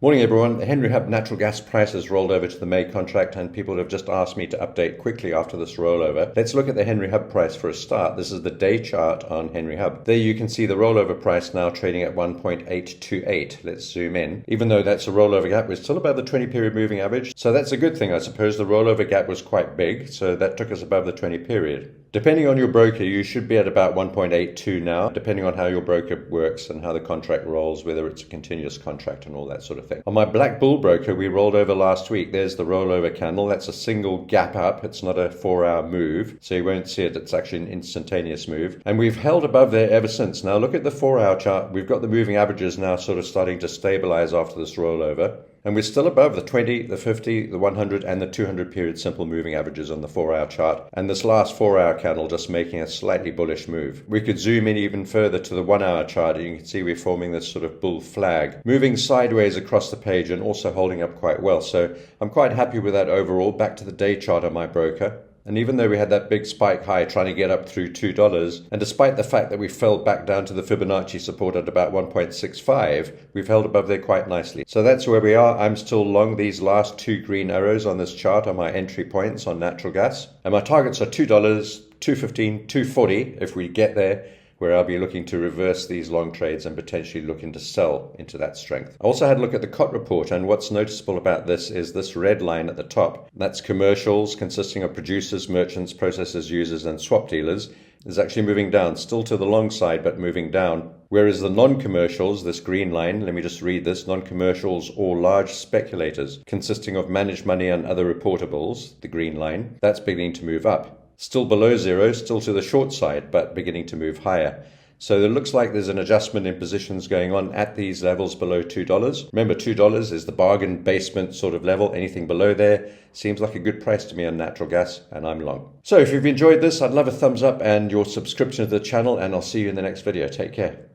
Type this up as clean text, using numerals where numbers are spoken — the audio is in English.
Morning everyone. The Henry Hub natural gas price has rolled over to the May contract and people have just asked me to update quickly after this rollover. Let's look at the Henry Hub price for a start. This is the day chart on Henry Hub. There you can see the rollover price now trading at 1.828. Let's zoom in. Even though that's a rollover gap, we're still above the 20 period moving average. So that's a good thing, I suppose. The rollover gap was quite big, so that took us above the 20 period. Depending on your broker, you should be at about 1.82 now, depending on how your broker works and how the contract rolls, whether it's a continuous contract and all that sort of thing. On my Black Bull broker, we rolled over last week. There's the rollover candle. That's a single gap up. It's not a 4-hour move, so you won't see it. It's actually an instantaneous move. And we've held above there ever since. Now look at the 4-hour chart. We've got the moving averages now sort of starting to stabilize after this rollover. And we're still above the 20, the 50, the 100, and the 200 period simple moving averages on the 4-hour chart. And this last 4-hour candle just making a slightly bullish move. We could zoom in even further to the 1-hour chart, and you can see we're forming this sort of bull flag, moving sideways across the page and also holding up quite well. So I'm quite happy with that overall. Back to the day chart on my broker. And even though we had that big spike high trying to get up through $2, and despite the fact that we fell back down to the Fibonacci support at about 1.65, we've held above there quite nicely. So that's where we are. I'm still long these last two green arrows on this chart are my entry points on natural gas. And my targets are $2, $2.15, $2.40 if we get there, where I'll be looking to reverse these long trades and potentially looking to sell into that strength. I also had a look at the COT report, and what's noticeable about this is this red line at the top. That's commercials consisting of producers, merchants, processors, users, and swap dealers is actually moving down, still to the long side, but moving down. Whereas the non-commercials, this green line, let me just read this, non-commercials or large speculators consisting of managed money and other reportables, the green line, that's beginning to move up. Still below zero, still to the short side, but beginning to move higher. So it looks like there's an adjustment in positions going on at these levels below $2. Remember, $2 is the bargain basement sort of level. Anything below there seems like a good price to me on natural gas, and I'm long. So if you've enjoyed this, I'd love a thumbs up and your subscription to the channel, and I'll see you in the next video. Take care.